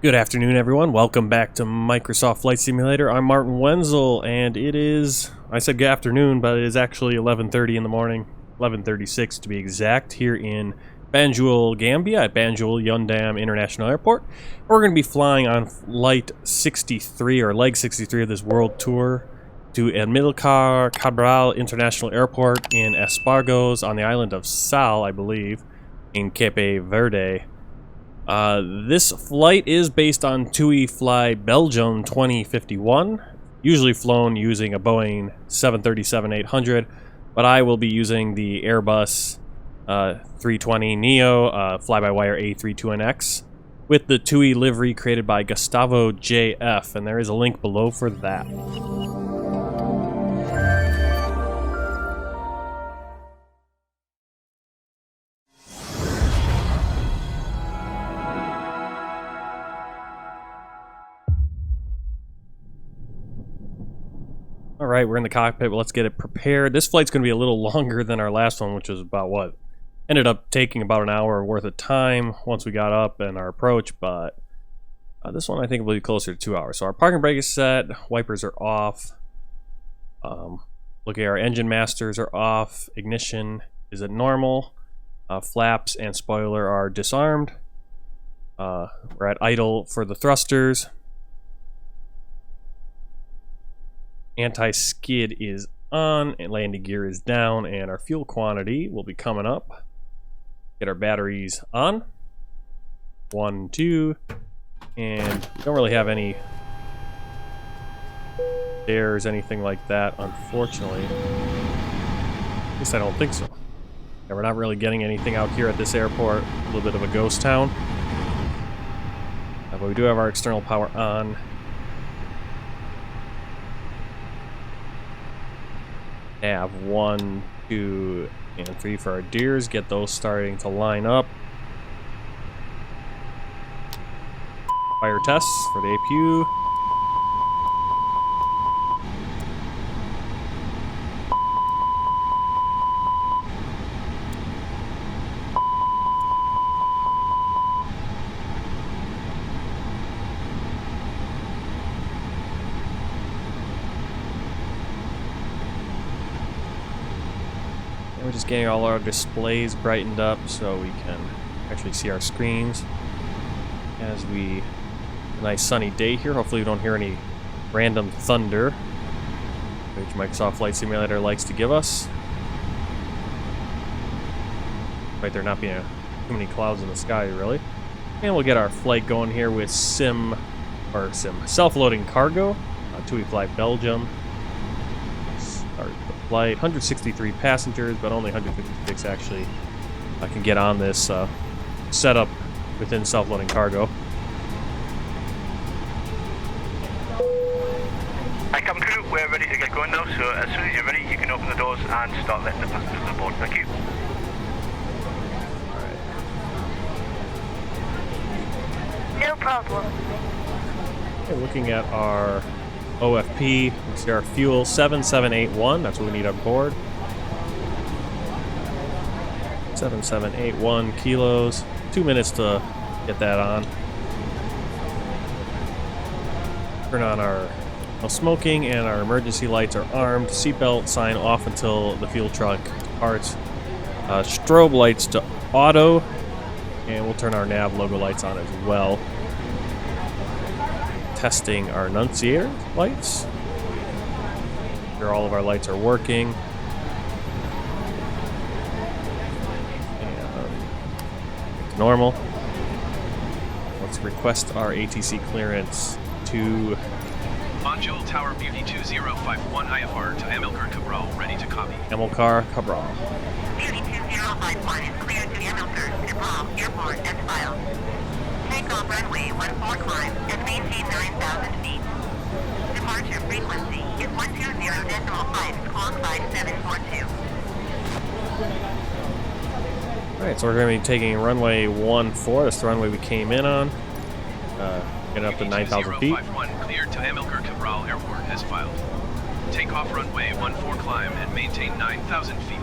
Good afternoon, everyone. Welcome back to Microsoft Flight Simulator. I'm Martin Wenzel, and it is, I said good afternoon, but it is actually 11:30 in the morning, 11:36 to be exact, here in Banjul, Gambia, at Banjul Yundam International Airport. We're going to be flying on Flight 63, or Leg 63 of this world tour, to Amilcar Cabral International Airport in Espargos on the island of Sal, I believe, in Cape Verde. This flight is based on TUI Fly Belgium 2051, usually flown using a Boeing 737-800, but I will be using the Airbus A320neo FlyByWire A320neo with the TUI livery created by Gustavo JF, and there is a link below for that. Alright, we're in the cockpit, but let's get it prepared. This flight's going to be a little longer than our last one, which was about what? Ended up taking about an hour worth of time once we got up and our approach, but this one I think will be closer to 2 hours. So our parking brake is set, wipers are off. Look at our engine masters are off, ignition is at normal, flaps and spoiler are disarmed. We're at idle for the thrusters. Anti-skid is on, and landing gear is down, and our fuel quantity will be coming up. Get our batteries on. 1, 2, and we don't really have any stairs, anything like that, unfortunately. At least I don't think so. Yeah, we're not really getting anything out here at this airport. A little bit of a ghost town. But we do have our external power on. Have 1, 2, and 3 for our deers. Get those starting to line up. Fire tests for the APU. We're just getting all our displays brightened up so we can actually see our screens as we... A nice sunny day here. Hopefully we don't hear any random thunder, which Microsoft Flight Simulator likes to give us. Right, there not being too many clouds in the sky, really. And we'll get our flight going here with self-loading cargo. TUI Fly Belgium. Start the flight. 163 passengers, but only 156 actually can get on this setup within self-loading cargo. Hi, cabin crew, we're ready to get going now, so as soon as you're ready, you can open the doors and start letting the passengers aboard. Thank you. No problem. Okay, looking at our OFP, we see our fuel 7781, that's what we need on board. 7781 kilos, 2 minutes to get that on. Turn on our no smoking, and our emergency lights are armed. Seatbelt sign off until the fuel truck departs. Strobe lights to auto, and we'll turn our nav logo lights on as well. Testing our annunciator lights. Sure all of our lights are working. And normal. Let's request our ATC clearance to Banjul Tower Beauty 2051 IFR to Amilcar Cabral, ready to copy. Amilcar Cabral. Beauty 2051 is cleared to Amilcar Cabral Airport as filed. Takeoff runway 14 climb and maintain 9,000 feet. Departure frequency is 120.5 clock 5742. Alright, so we're going to be taking runway 14. That's the runway we came in on. Getting up to 9,000 feet. Cleared to Amilcar Cabral Airport as filed. Takeoff runway 14 climb and maintain 9,000 feet.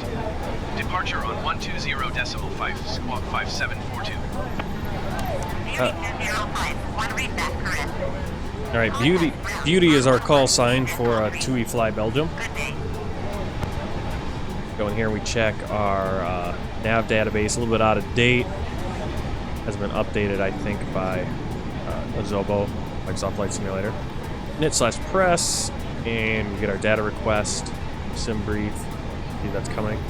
Departure on 120.5 squawk 5742. 205, 1 read All right, Beauty is our call sign for TUI Fly Belgium. Good day. Go in here and we check our nav database, a little bit out of date. Has been updated, I think, by Zibo, Microsoft Flight Simulator. Init/press, and we get our data request, sim brief. See that's coming.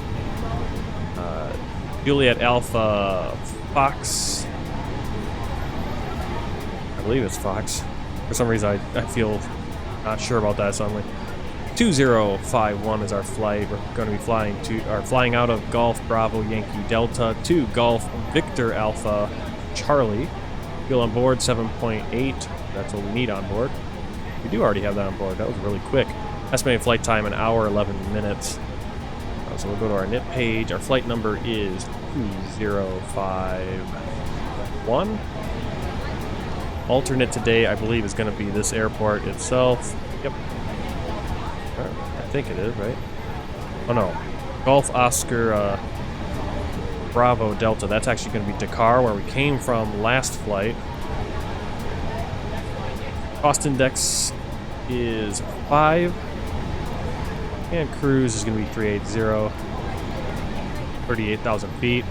Juliet Alpha Fox. I believe it's Fox. For some reason, I feel not sure about that suddenly. 2051 is our flight. We're going to be flying out of Golf Bravo Yankee Delta to Golf Victor Alpha Charlie. Fuel on board 7.8. That's what we need on board. We do already have that on board. That was really quick. Estimated flight time, 1 hour, 11 minutes. So we'll go to our NIT page. Our flight number is 2051. Alternate today, I believe, is going to be this airport itself. Yep. I think it is, right? Oh no. Golf Oscar Bravo Delta. That's actually going to be Dakar, where we came from last flight. Cost index is 5. And cruise is going to be 380. 38,000 feet.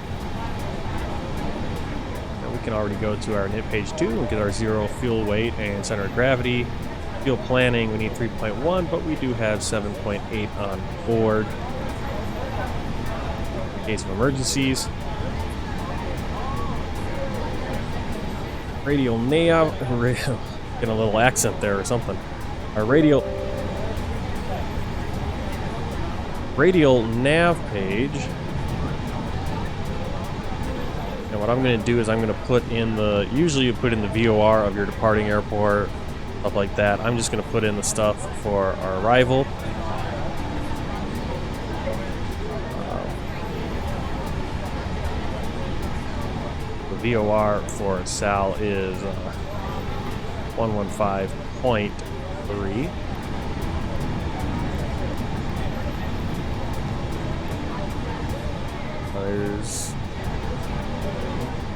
Now we can already go to our NIT page 2 and get our zero fuel weight and center of gravity. Fuel planning, we need 3.1, but we do have 7.8 on board in case of emergencies. Radial nav, getting a little accent there or something. Our radial nav page. And what I'm going to do is I'm going to put in usually you put in the VOR of your departing airport, stuff like that. I'm just going to put in the stuff for our arrival. The VOR for Sal is 115.3. There's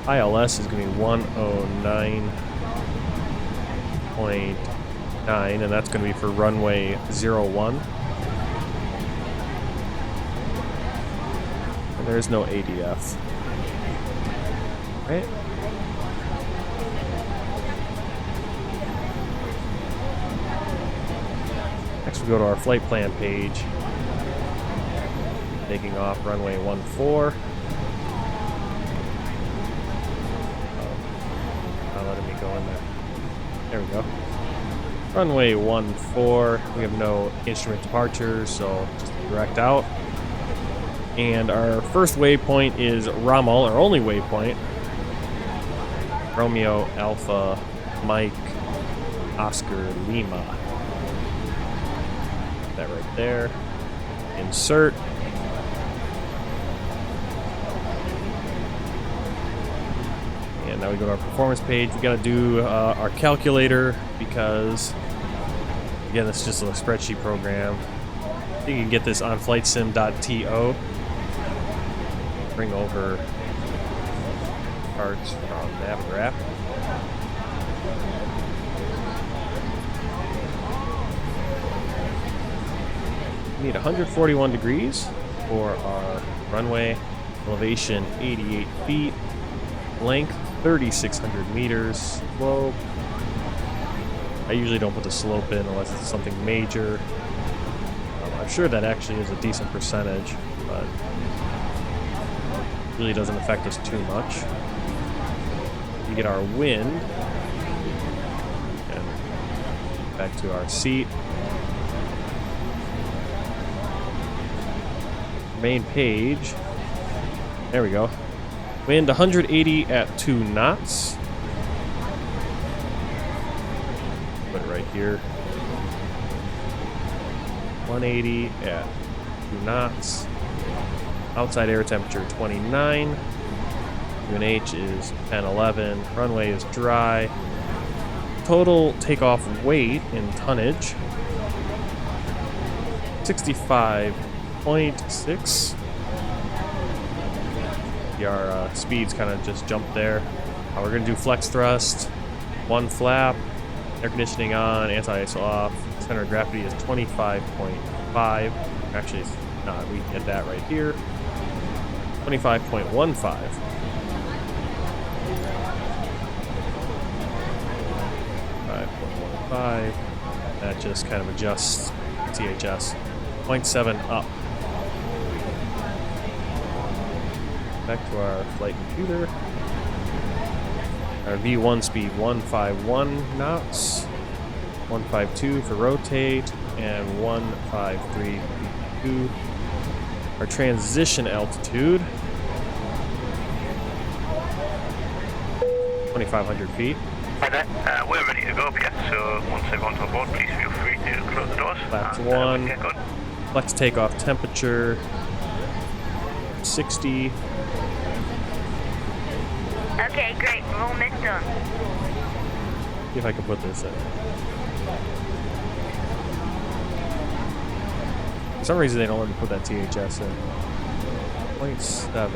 ILS is going to be 109.9, and that's going to be for runway 01. And there is no ADF. Right? Next we go to our flight plan page. Taking off runway 14. Not letting me go in there. There we go. Runway 14. We have no instrument departures, so just direct out. And our first waypoint is Rommel, our only waypoint. Romeo Alpha Mike Oscar Lima. That right there. Insert. And now we go to our performance page. We got to do our calculator because, again, it's just a spreadsheet program. You can get this on flightsim.to. Bring over parts from Navigraph. We need 141 degrees for our runway. Elevation 88 feet. Length 3,600 meters. Slope. I usually don't put the slope in unless it's something major. I'm sure that actually is a decent percentage, but it really doesn't affect us too much. We get our wind. And back to our seat. Main page. There we go. Wind 180 at 2 knots. Put it right here. 180 at 2 knots. Outside air temperature 29. UNH is 1011. Runway is dry. Total takeoff weight in tonnage 65.6. Our speeds kind of just jumped there. We're going to do flex thrust, 1 flap, Air conditioning on, anti-ice off. Center of gravity is 25.5. Actually, it's not. We get that right here. 25.15. 5.15. That just kind of adjusts THS. 0.7 up. Back to our flight computer. Our V1 speed 151 knots. 152 for rotate, and 153 V2. Our transition altitude 2,500 feet. Hi there. We're ready to go, Pierre. So once everyone's on board, please feel free to close the doors. Flaps and, 1. get going. Flex takeoff temperature 60. Okay, great. We're almost done. See if I can put this in. For some reason, they don't let me put that THS in. 0.7.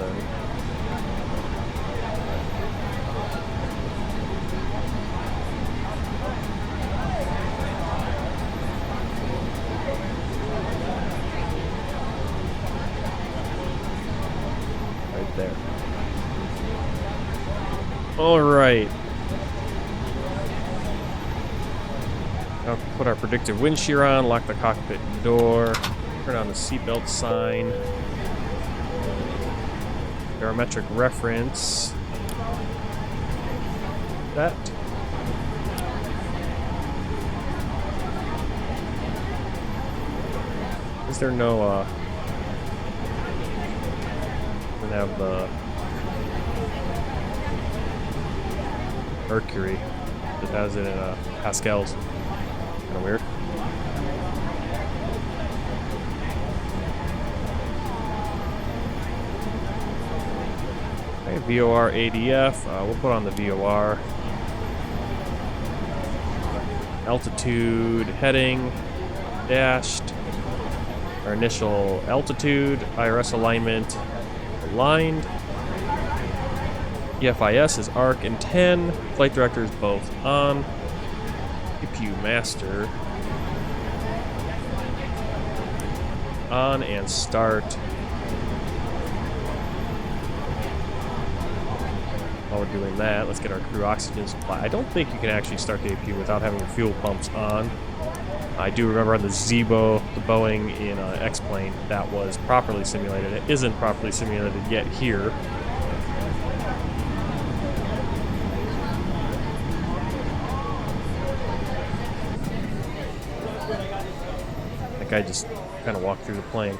Right there. All right. Now put our predictive wind shear on, lock the cockpit door, turn on the seatbelt sign. Barometric reference. That. Is there no we have the Mercury that has it in pascals. Kind of weird. Okay, VOR ADF. We'll put on the VOR. Altitude heading dashed. Our initial altitude, IRS alignment aligned. EFIS is ARC and 10. Flight director is both on. CPU master on and start. While we're doing that, let's get our crew oxygen supply. I don't think you can actually start the APU without having your fuel pumps on. I do remember on the Zibo, the Boeing in X-Plane, that was properly simulated. It isn't properly simulated yet here. That guy just kind of walked through the plane.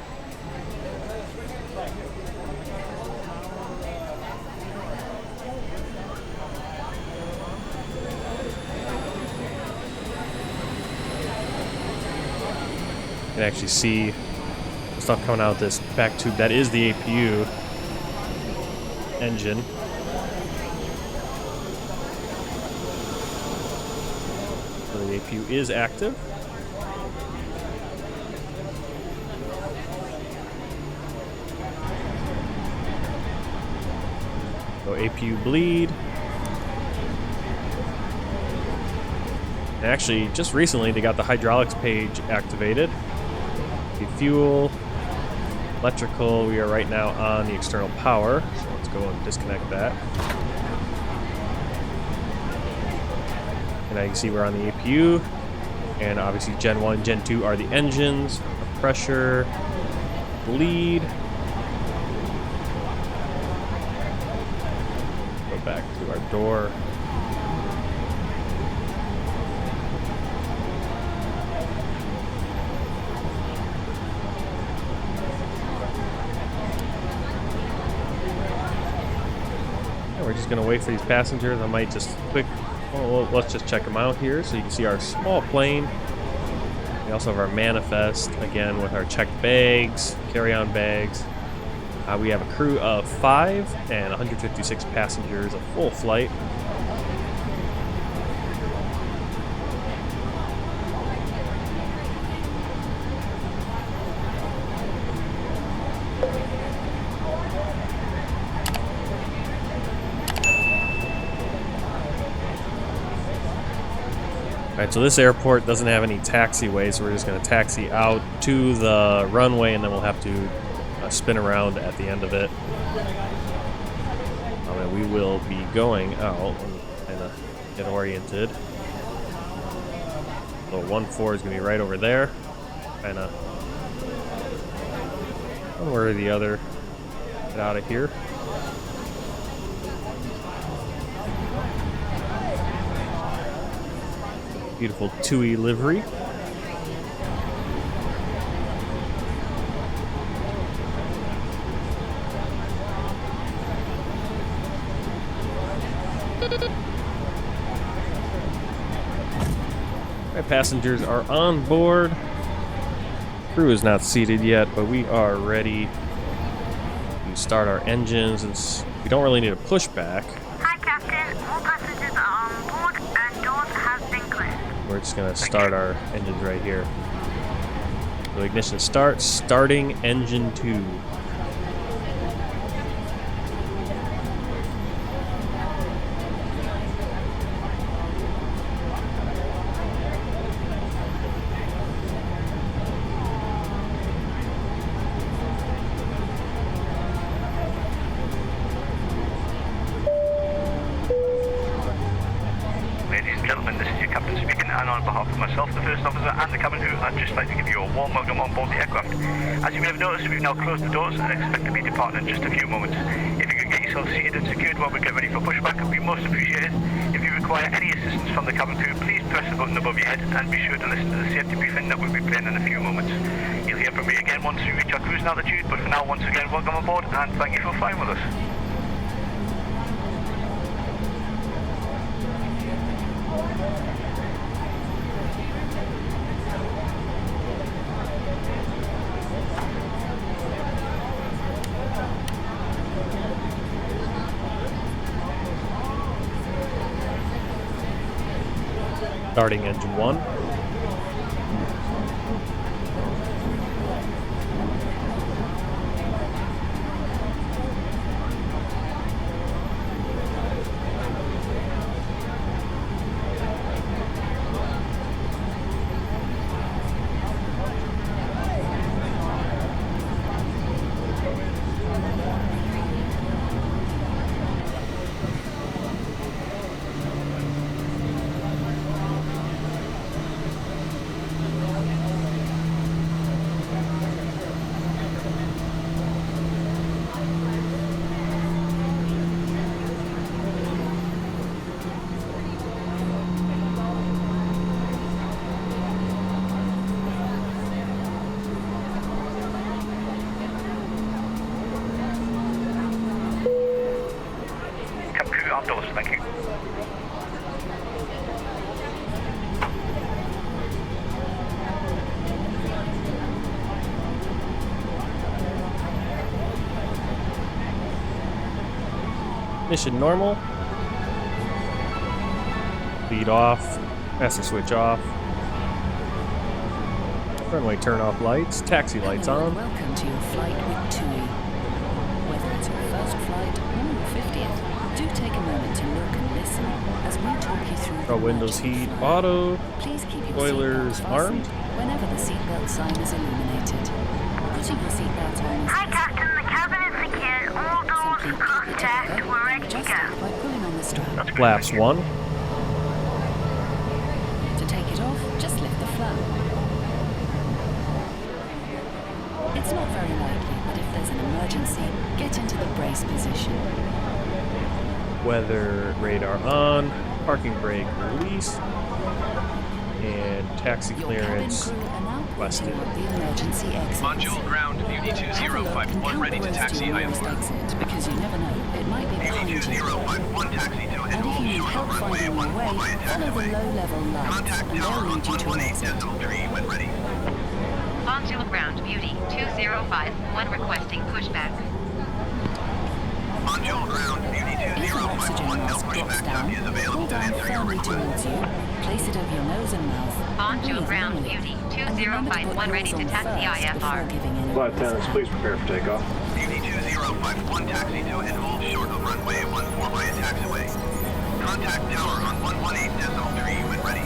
You can actually see the stuff coming out this back tube. That is the APU engine. So the APU is active. So APU bleed. And actually, just recently, they got the hydraulics page activated. The fuel, electrical, we are right now on the external power. So let's go and disconnect that. And now you can see we're on the APU. And obviously Gen 1, Gen 2 are the engines, the pressure, bleed. Go back to our door. We're just going to wait for these passengers. I might just let's just check them out here. So you can see our small plane. We also have our manifest, again, with our checked bags, carry-on bags. We have a crew of 5 and 156 passengers, a full flight. Alright, so this airport doesn't have any taxiways, so we're just going to taxi out to the runway, and then we'll have to spin around at the end of it. And we will be going out and kind of get oriented. So 1-4 is going to be right over there. Kind of one way or the other. Get out of here. Beautiful TUI livery. Our passengers are on board. Crew is not seated yet, but we are ready to start our engines. We don't really need a pushback. Hi, Captain. All passengers are on board and doors have been closed. We're just going to start our engines right here. So ignition start, starting engine 2. Ladies and gentlemen, this is your captain speaking, and on behalf of myself, the first officer, and the cabin crew, I'd just like to give you a warm welcome on board the aircraft. As you may have noticed, we've now closed the doors and expect to be departing in just a few moments. If you could get yourself seated and secured while we get ready for pushback, it would be most appreciated. If you require any assistance from the cabin crew, please press the button above your head and be sure to listen to the safety briefing that we'll be playing in a few moments. You'll hear from me again once we reach our cruising altitude, but for now, once again, welcome on board and thank you for flying with us. Starting engine 1. Cabin crew outdoors, thank you. Mission normal. Lead off. Master switch off. Runway turn off lights. Taxi lights Hello on. and welcome to your flight with TUI. Whether it's your first flight or your 50th, do take a moment to look and listen as we talk you through Our the windows magic of heat flying. auto. Please keep your Spoilers seatbelts armed. fastened whenever the seatbelt sign is illuminated. Putting your seatbelt on is Hi, Captain. The cabin is secured. All doors simply are keep it checked. together We're ready and to adjust go. it by pulling on the strap. That's great, Flaps thank you. 1. To take it off, just lift the flap. It's not very likely, but if there's an emergency, get into the brace position. Weather radar on. Parking brake released. And taxi Your clearance cabin crew are now requested. pointing at the emergency exits. Banjul ground, Beauty Have a look and 2051 count ready to close taxi your nearest IFR. exit, because you never know, it might be behind Beauty you. 2051 taxi to And if you need help finding your way, follow the low-level lights, Contact and tower they'll on lead you to an 118 exit. decimal 3 when ready. Banjul ground, Beauty 2051 requesting pushback. Banjul ground, Beauty If an oxygen 2051 no mask drops pushback down, copy is available pull to down answer your firmly request. towards you, place it over your nose and mouth, and Banjul breathe ground, normally. Beauty And remember to put 2051 ready yours to on taxi first before IFR. giving any Flight orders attendants, out. please prepare for takeoff. Beauty 2051 taxi to and hold short of runway 14 via taxiway. Contact tower on 118 decimal 3 when ready.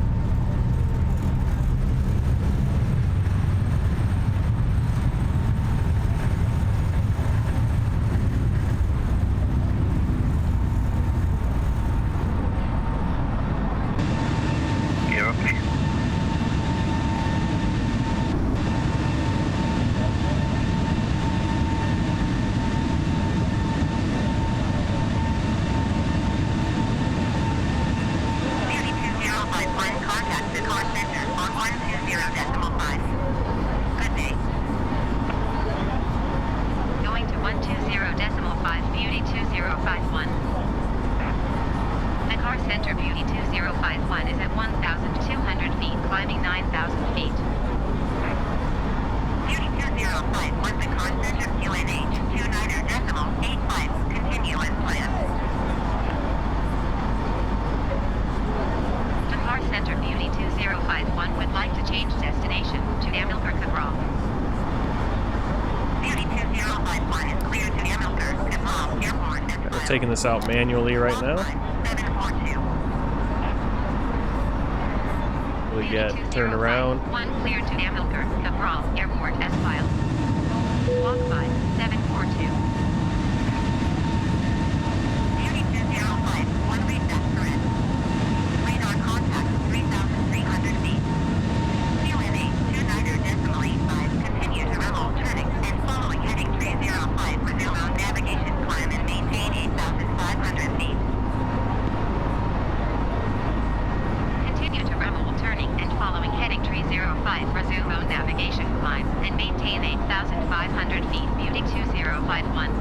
center, Beauty 2051 is at 1,200 feet, climbing 9,000 feet. Beauty 2051 to car center, QNH 29.85, continue as planned. To car center, Beauty 2051 would like to change destination to Amilcar Cabral. Beauty 2051 is clear to Amilcar Cabral Airport. We're taking this out manually right now. 742. We get turned around. One clear to Amilcar Cabral Airport as filed. Walk by 742. Beauty 205, one reset correct. Radar contact 3,300 feet. QNH 29.85, continue to level turning and following heading 305, resume on navigation climb and maintain 8,500 feet. Continue to Remel turning and following heading 305, resume on navigation climb and maintain 8,500 feet. Beauty 2051.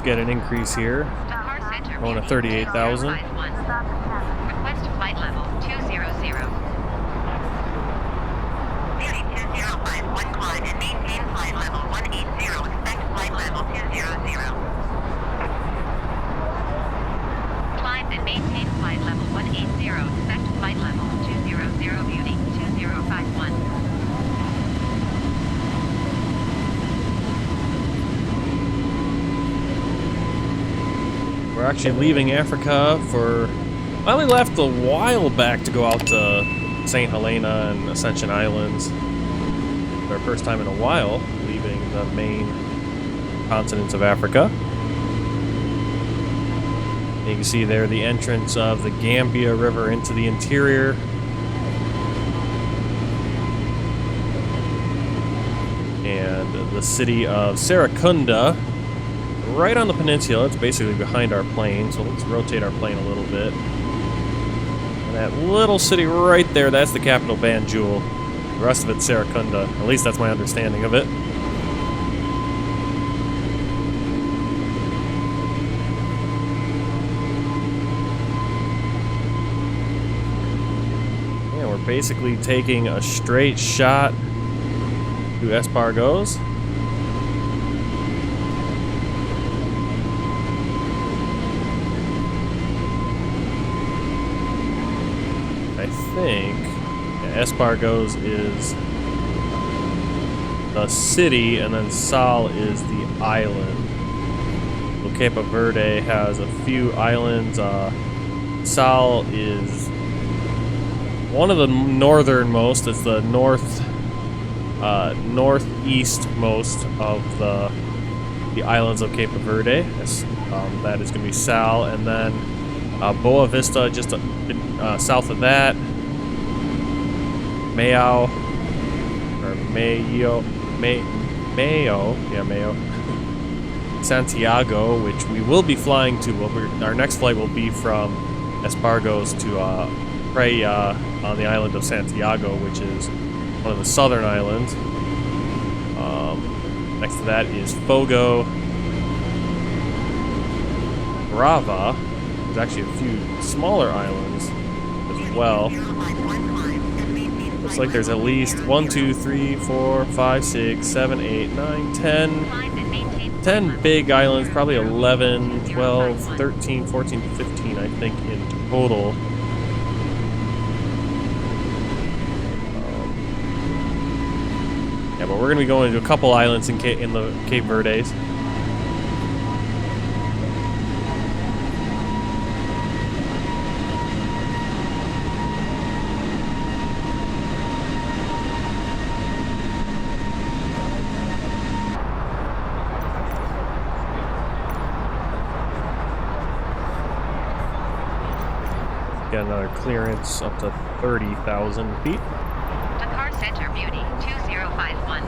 Get an increase here. Going to 38,000. Request flight level 200. Beauty 2051 climb and maintain flight level 180. Expect flight level 200. Climb and maintain flight level 180. Expect flight level 200. Beauty 2051. We're actually leaving Africa for... I only left a while back to go out to St. Helena and Ascension Islands. It's our first time in a while leaving the main continents of Africa. You can see there the entrance of the Gambia River into the interior. And the city of Serekunda, right on the peninsula. It's basically behind our plane, so let's rotate our plane a little bit. And that little city right there, that's the capital, Banjul. The rest of it's Serekunda. At least that's my understanding of it. Yeah, we're basically taking a straight shot to Espargos. think Espargos is the city, and then Sal is the island. So Cape Verde has a few islands. Sal is one of the northernmost. It's the northeastmost of the islands of Cape Verde. That is going to be Sal, and then Boa Vista, just south of that. Mayo. Santiago, which we will be flying to. Our next flight will be from Espargos to Praia on the island of Santiago, which is one of the southern islands. Next to that is Fogo. Brava. There's actually a few smaller islands as well. Looks like there's at least 1, 2, 3, 4, 5, 6, 7, 8, 9, 10 big islands, probably 11, 12, 13, 14, 15, I think, in total. Yeah, but we're going to be going to a couple islands in the Cape Verdes. Got another clearance up to 30,000 feet. Dakar Center Beauty 2051.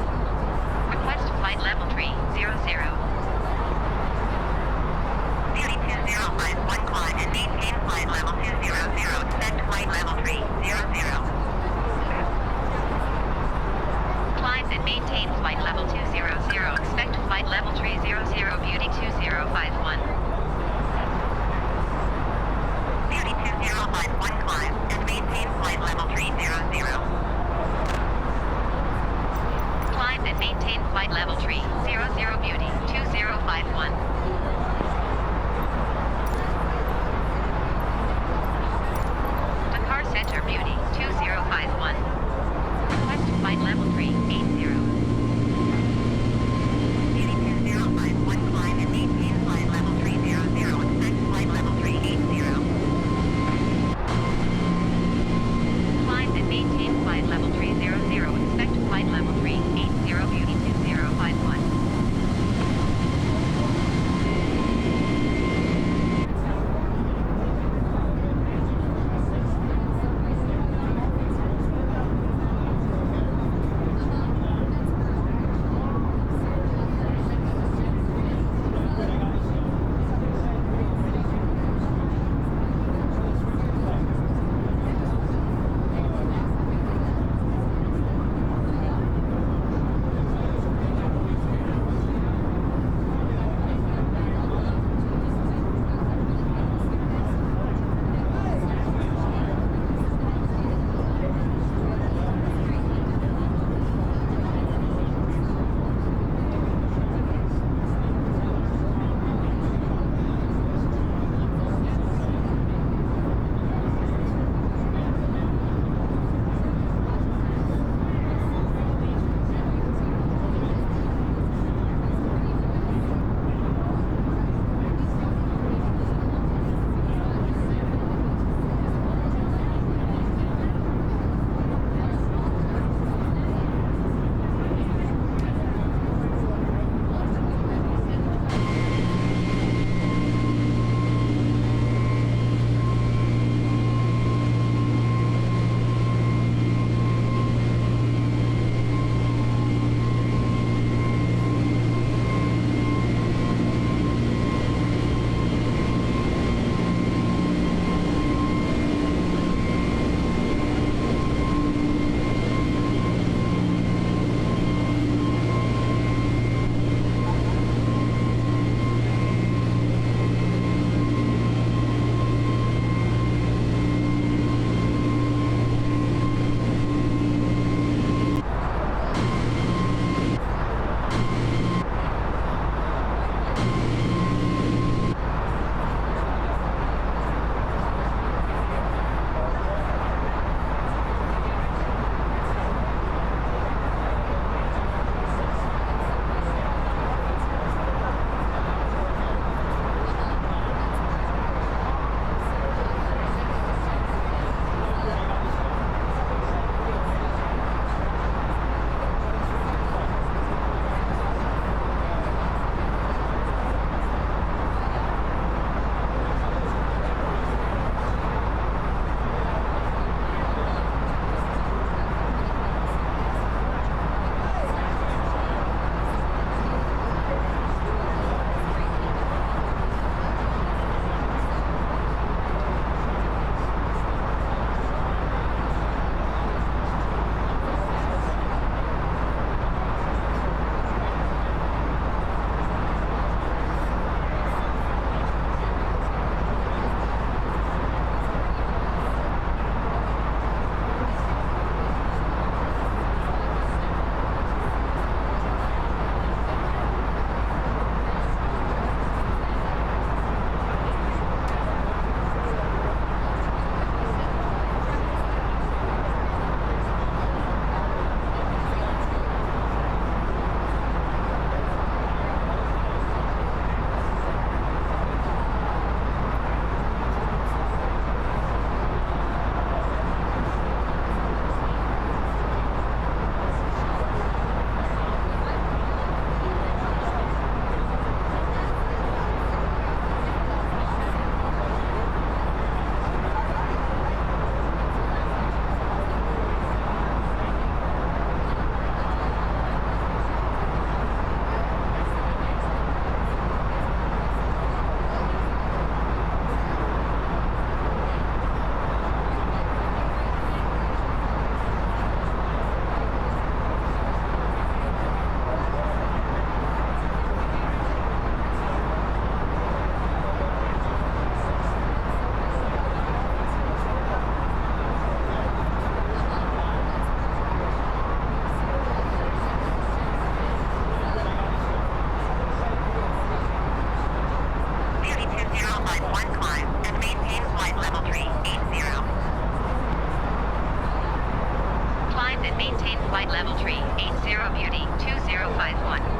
Request flight level 300. Beauty 2051 climb and maintain flight level 200. Expect flight level 300. Climb and maintain flight level 200. Expect flight level 300. Beauty 2051. Beauty 2051 climb and maintain flight level 300. Climb and maintain flight level 300. Beauty 2051. Dakar Center Beauty 2051. and maintain flight level 380 Beauty 2051.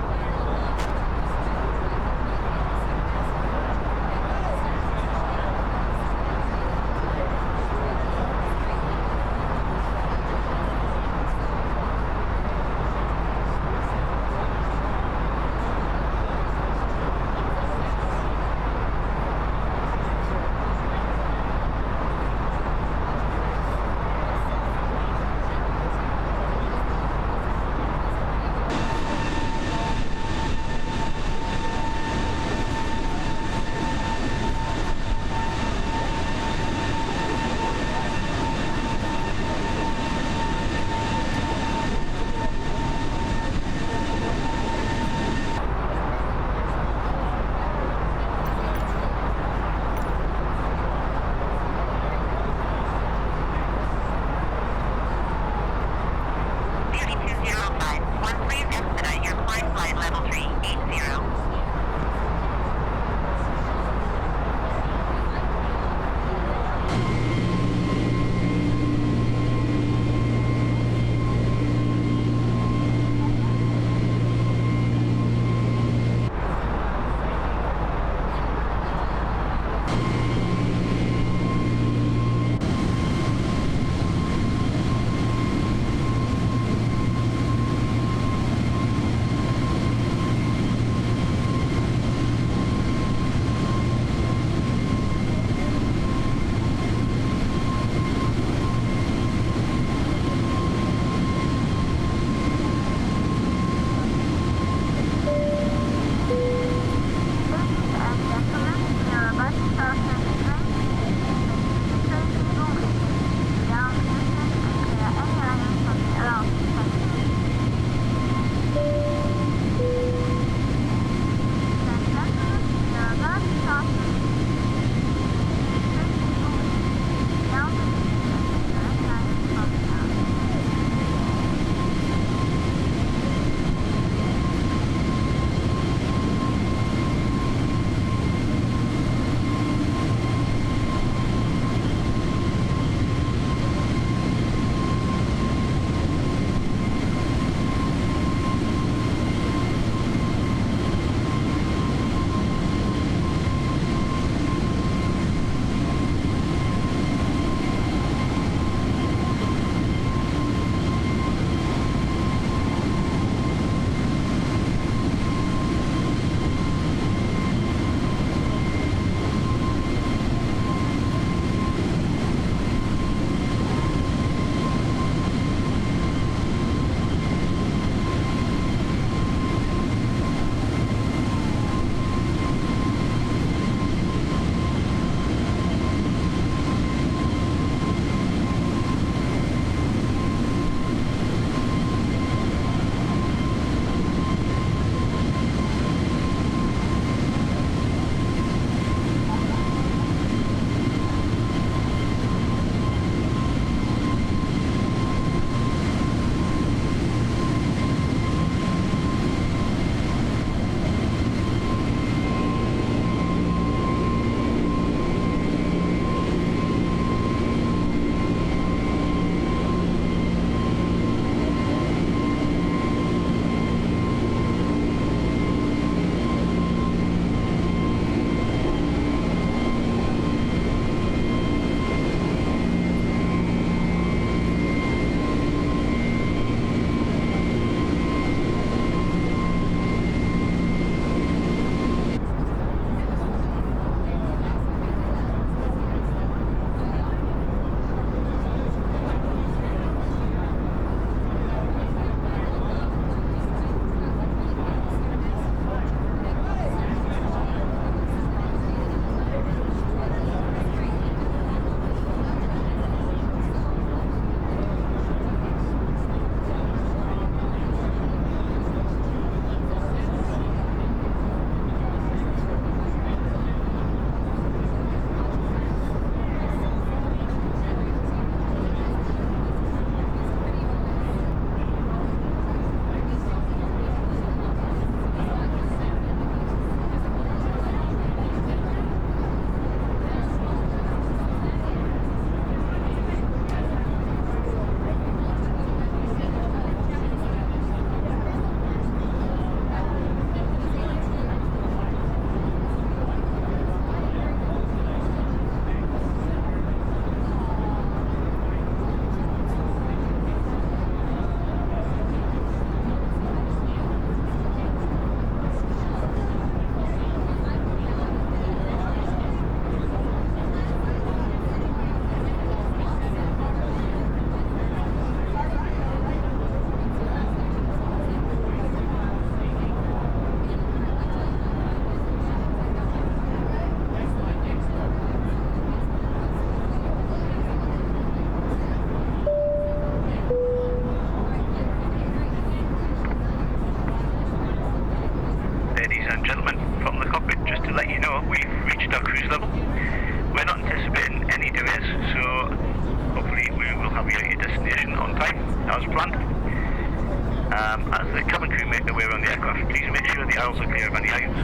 As the cabin crew make their way around the aircraft, please make sure the aisles are clear of any items.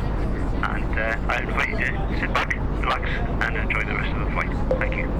And I invite you to sit back, relax, and enjoy the rest of the flight. Thank you.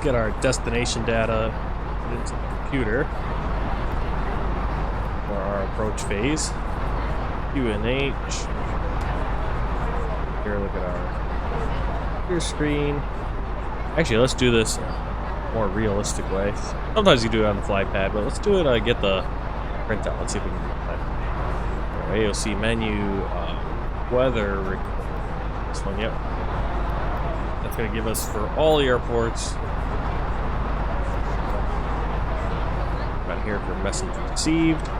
get our destination data into the computer for our approach phase. QNH. Here, look at our computer screen. Actually, let's do this more realistic way. Sometimes you do it on the fly pad, but let's do it. Get the printout. Let's see if we can do that. Our AOC menu, weather. This one, yep. That's going to give us for all the airports. Right here for message received.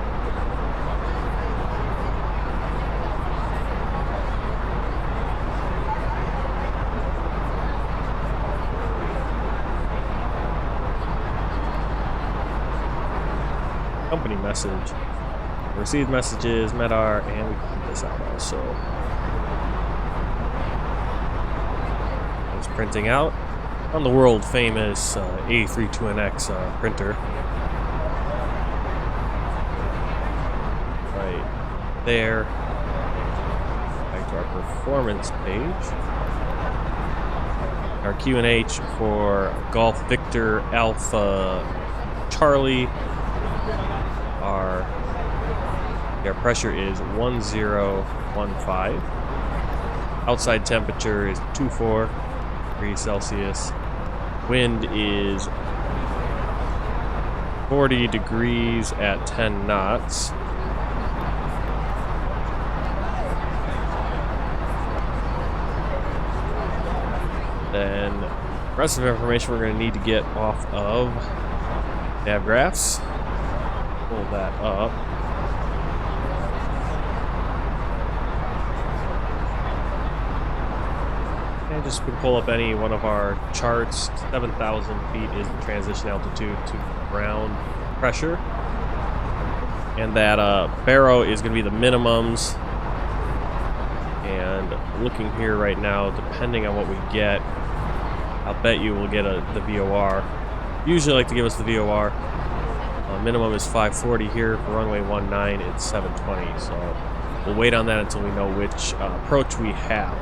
Company message, received messages, MEDAR, and we can put this out also. It's printing out on the world famous A320neo printer. Right there. Back to our performance page. Our QNH for Golf Victor Alpha Charlie. Our pressure is 1015. Outside temperature is 24 degrees Celsius. Wind is 40 degrees at 10 knots. Then the rest of the information we're going to need to get off of nav graphs. Pull that up. And just pull up any one of our charts. 7,000 feet is the transition altitude to ground pressure. And that baro is going to be the minimums. And looking here right now, depending on what we get, I'll bet you we'll get the VOR. Usually like to give us the VOR. Minimum is 540 here. For runway 19, it's 720. So we'll wait on that until we know which approach we have.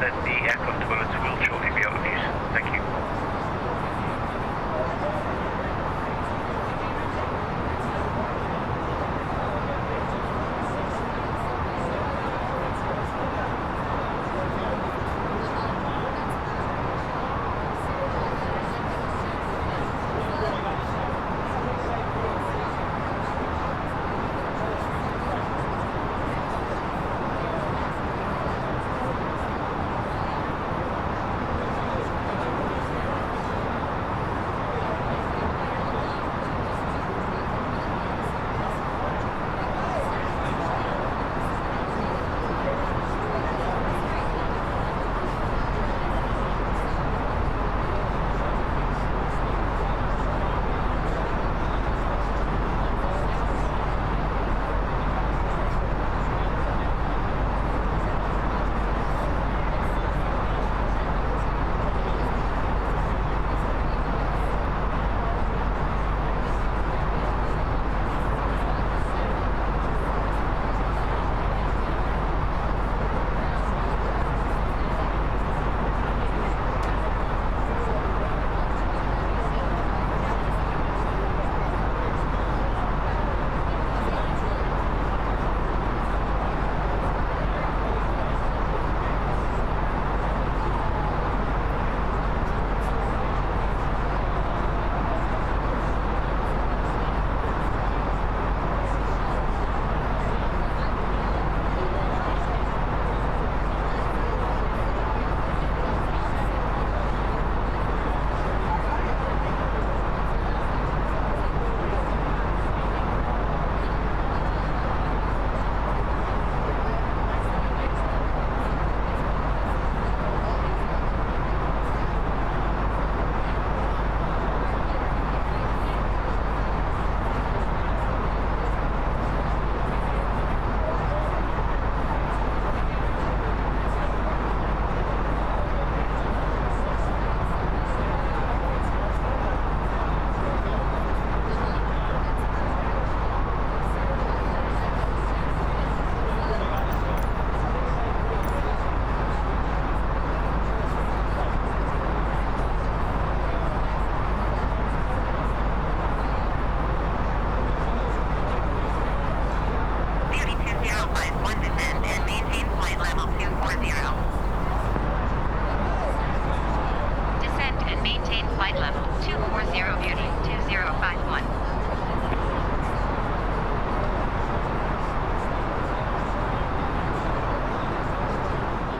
then the aircraft toilets will shortly be out of use. Thank you.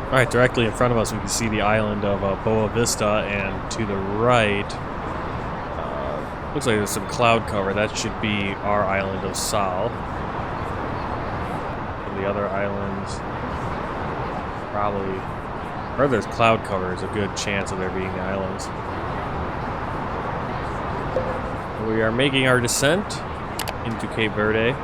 Alright, directly in front of us we can see the island of Boa Vista, and to the right, looks like there's some cloud cover. That should be our island of Sal. The other islands, probably, where there's cloud cover is a good chance of there being the islands. We are making our descent into Cape Verde.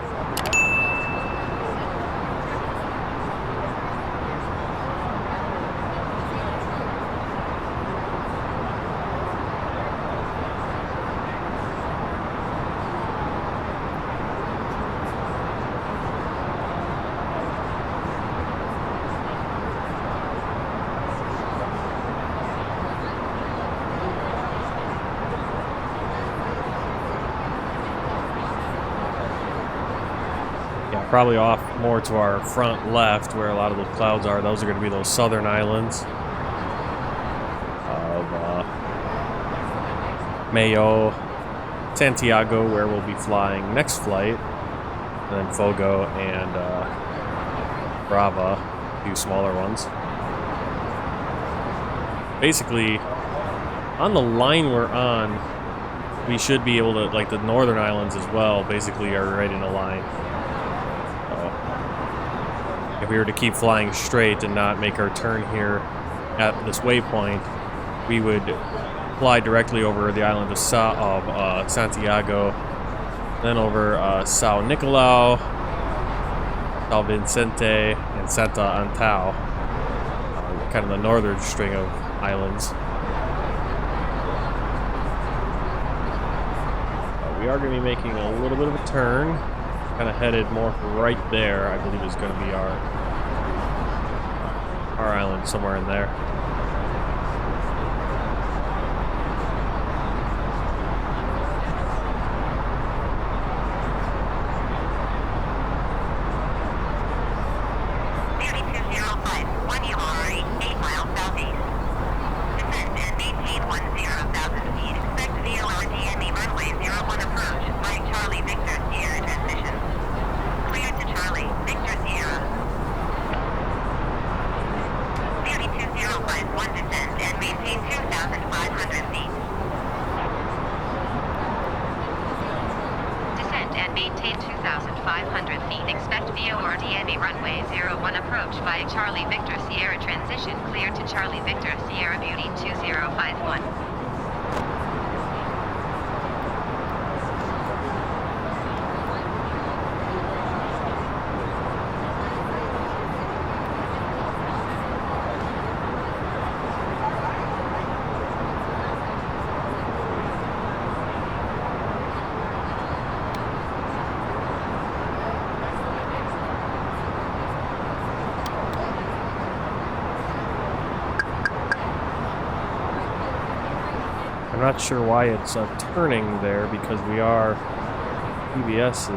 Probably off more to our front left where a lot of those clouds are. Those are going to be those southern islands of Mayo, Santiago, where we'll be flying next flight, and then Fogo and Brava, a few smaller ones. Basically, on the line we're on, we should be able to, like the northern islands as well, basically are right in a line. If we were to keep flying straight and not make our turn here at this waypoint, we would fly directly over the island of Santiago, then over São Nicolau, São Vicente, and Santa Antão, kind of the northern string of islands. We are going to be making a little bit of a turn. Kind of headed more right there, I believe is going to be our Our island somewhere in there. I'm not sure why it's turning there because we are PBS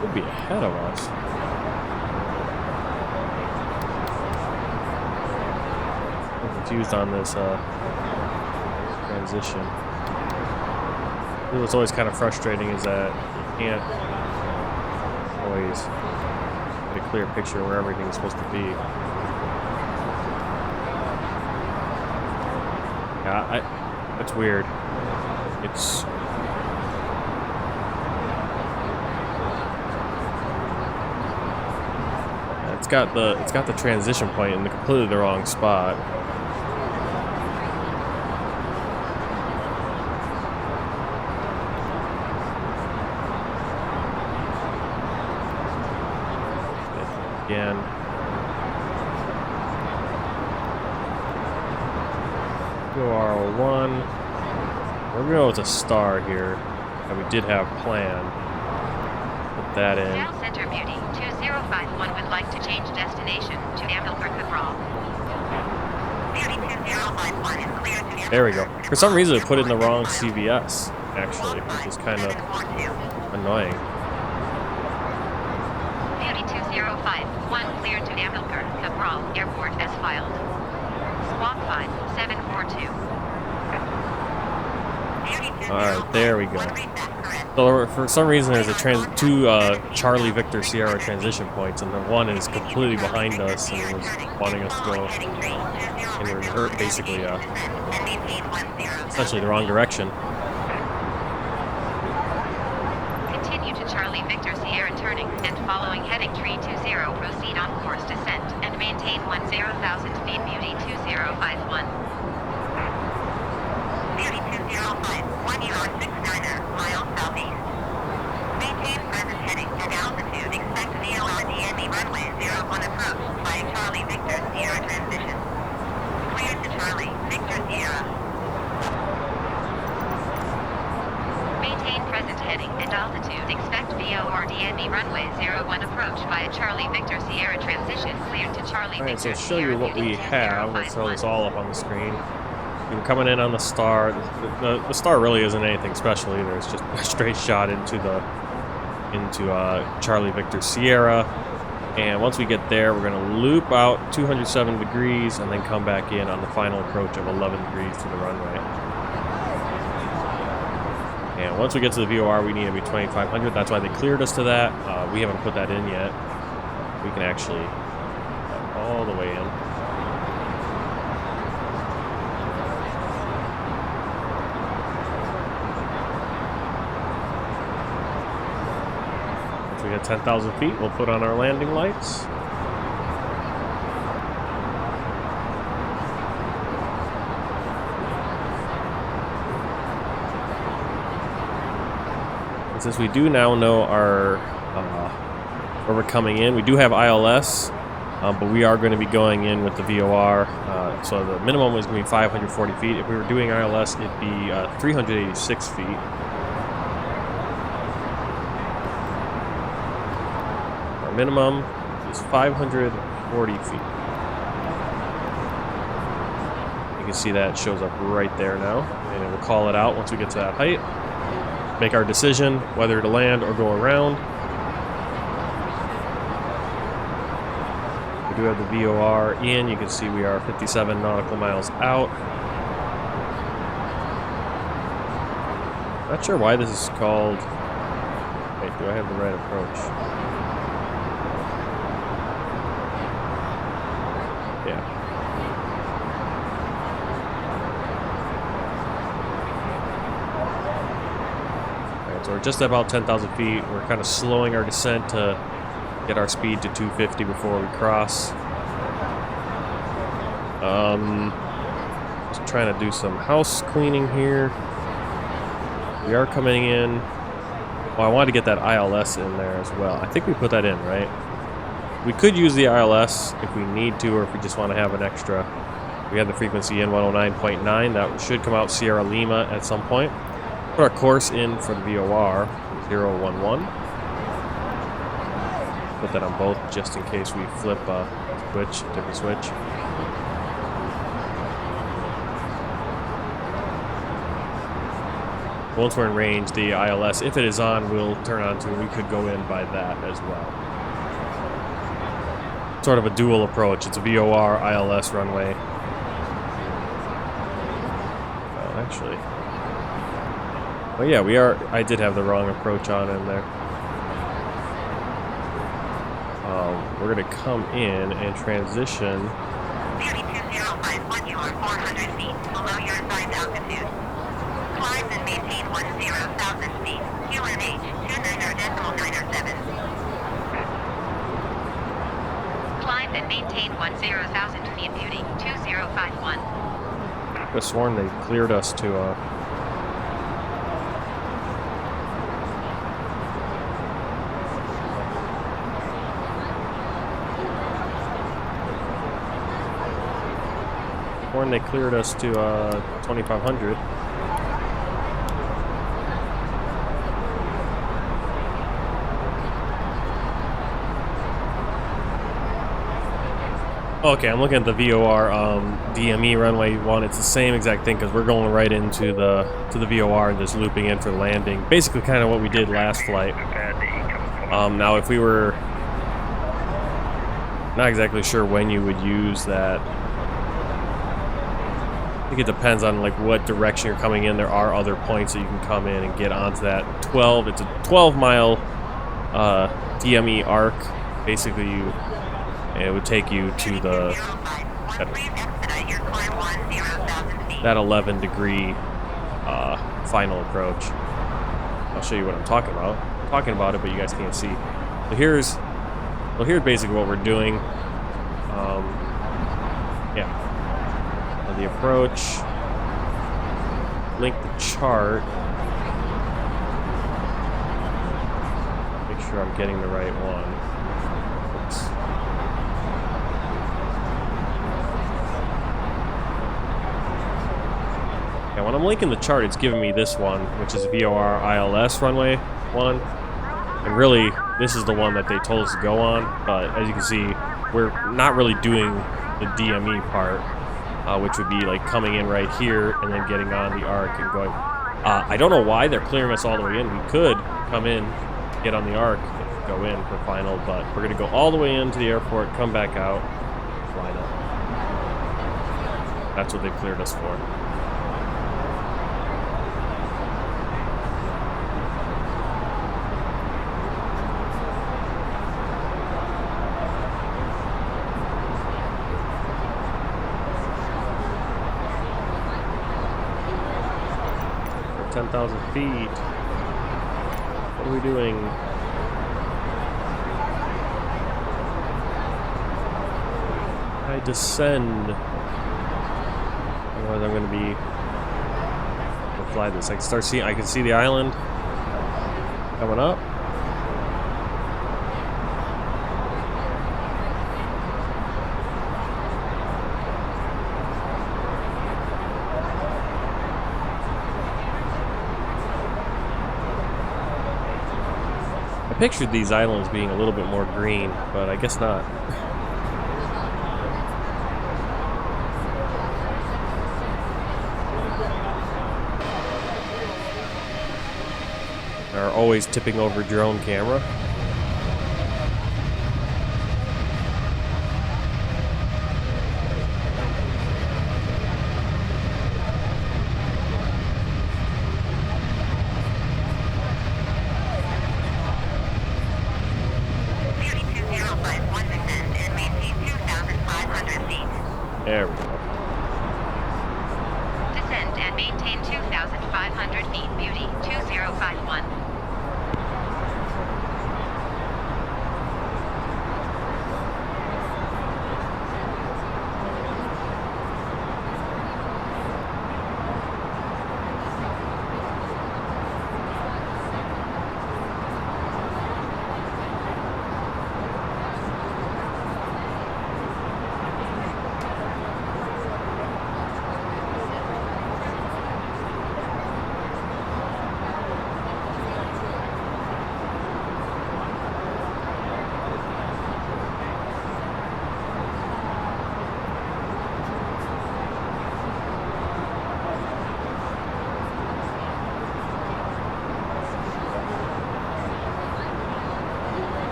would be ahead of us. I'm confused on this transition. What's always kind of frustrating is that you can't always get a clear picture where everything's supposed to be. Yeah, it's weird. It's got the transition point in completely the wrong spot. Again. R01. We're gonna go with a star here that we did have planned. Put that in. South Center Beauty 2051 would like to change destination to Amilcar Cabral. Beauty 2051 is clear to There we go. For some reason, it put in the wrong CVS, actually, which is kind of annoying. Beauty 2051 clear to Amilcar Cabral Airport as filed. Squawk 5742. Alright, there we go. So for some reason there's two Charlie Victor Sierra transition points, and the one is completely behind us and was wanting us to go in reverse, basically, essentially the wrong direction. Continue to Charlie Victor Sierra turning and following heading 320, proceed on course descent and maintain 10,000 feet. Beauty 2051. Beauty 205, 1 miles southeast. Maintain present heading and altitude. Expect VORDNE runway 01 approach by Charlie Victor Sierra transition. Clear to Charlie Victor Sierra. Maintain present heading and altitude. Expect VORDNE runway 01 approach by Charlie Victor Sierra transition. Clear to Charlie Alright, so Victor to show you Sierra what we Beauty have, let's throw 2051. this all up on the screen. We're coming in on the star. The star really isn't anything special either. It's just a straight shot into Charlie Victor Sierra. And once we get there, we're going to loop out 207 degrees and then come back in on the final approach of 11 degrees to the runway. And once we get to the VOR, we need to be 2500. That's why they cleared us to that. We haven't put that in yet. We can actually put all the way in. We hit 10,000 feet, we'll put on our landing lights. And since we do now know our where we're coming in, we do have ILS, but we are going to be going in with the VOR. So the minimum is going to be 540 feet. If we were doing ILS, it'd be 386 feet. Minimum is 540 feet. can see that shows up right there now. And it will call it out once we get to that height. Make our decision whether to land or go around. We do have the VOR in. You can see we are 57 nautical miles out. Not sure why this is called... Wait, do I have the right approach? Yeah. Alright, so we're just about 10,000 feet. We're kind of slowing our descent to get our speed to 250 before we cross. Just trying to do some house cleaning here. We are coming in. Well, I wanted to get that ILS in there as well. I think we put that in, right? We could use the ILS if we need to, or if we just want to have an extra. We have the frequency in 109.9. That should come out Sierra Lima at some point. Put our course in for the VOR, 011. Put that on both just in case we flip a switch, different switch. Once we're in range, the ILS, if it is on, will turn on to, and we could go in by that as well. Sort of a dual approach. It's a VOR, ILS runway. Well, actually. Oh yeah, we are, I did have the wrong approach on in there. We're going to come in and transition. 3205, you are 400 feet below your assigned altitude. Climb and maintain 10,000 feet. QNH 29.907. Climb and maintain 10,000 feet. Beauty 2051. I could have sworn they cleared us to they cleared us to 2,500. Okay, I'm looking at the VOR DME runway one. It's the same exact thing because we're going right into the VOR and just looping in for the landing. Basically, kind of what we did last flight. Now, if we were not exactly sure when you would use that. I think it depends on like what direction you're coming in. There are other points that you can come in and get onto that 12. It's a 12-mile DME arc. Basically, it would take you to the that 11-degree final approach. I'll show you what I'm talking about. I'm talking about it, but you guys can't see. So here's basically what we're doing. Yeah. The approach, link the chart, make sure I'm getting the right one. Oops. Yeah, when I'm linking the chart, it's giving me this one, which is VOR ILS runway 1, and really this is the one that they told us to go on, but as you can see, we're not really doing the DME part. Which would be like coming in right here and then getting on the arc and going. I don't know why they're clearing us all the way in. We could come in, get on the arc, and go in for final, but we're going to go all the way into the airport, come back out, line up. That's what they cleared us for. 10,000 feet. What are we doing? I descend. Otherwise, I'm going to be. I'll fly this. I can start seeing. I can see the island coming up. I pictured these islands being a little bit more green, but I guess not. our always tipping over drone camera. Beauty 2051 descend and maintain 2,500 feet. There we go. Descend and maintain 2,500 feet. Beauty 2051.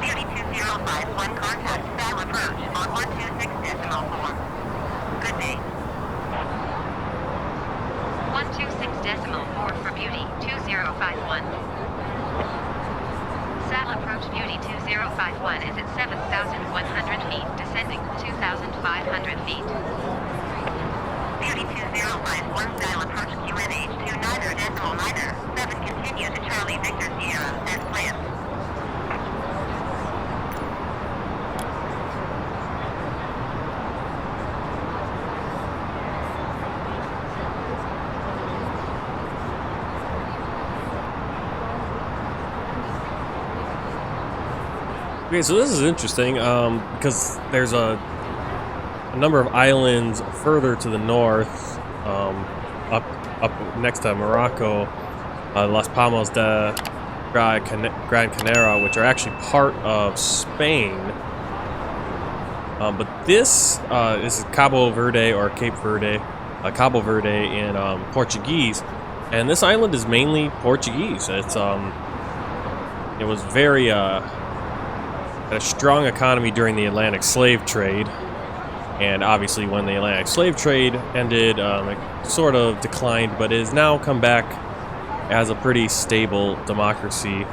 Beauty 2051 contact style approach on 126.4. Good day. 126.4 for Beauty 2051. Sal approach Beauty 2051 is at 7,100 feet, descending 2,500 feet. Beauty 2051 style approach QNH to neither decimal neither. 7 continue to Charlie Victor Sierra as planned. Okay, so this is interesting because there's a number of islands further to the north, up next to Morocco, Las Palmas de Gran Canaria, which are actually part of Spain. But this is Cabo Verde or Cape Verde, Cabo Verde in Portuguese, and this island is mainly Portuguese. It was very had a strong economy during the Atlantic slave trade, and obviously when the Atlantic slave trade ended, it sort of declined, but it has now come back as a pretty stable democracy.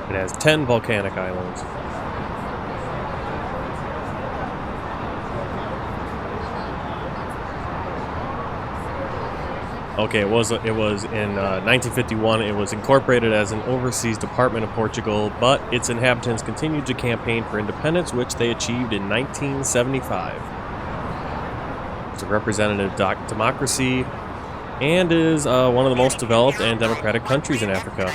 It has 10 volcanic islands. Okay, it was in 1951. It was incorporated as an overseas department of Portugal, but its inhabitants continued to campaign for independence, which they achieved in 1975. It's a representative democracy and is one of the most developed and democratic countries in Africa.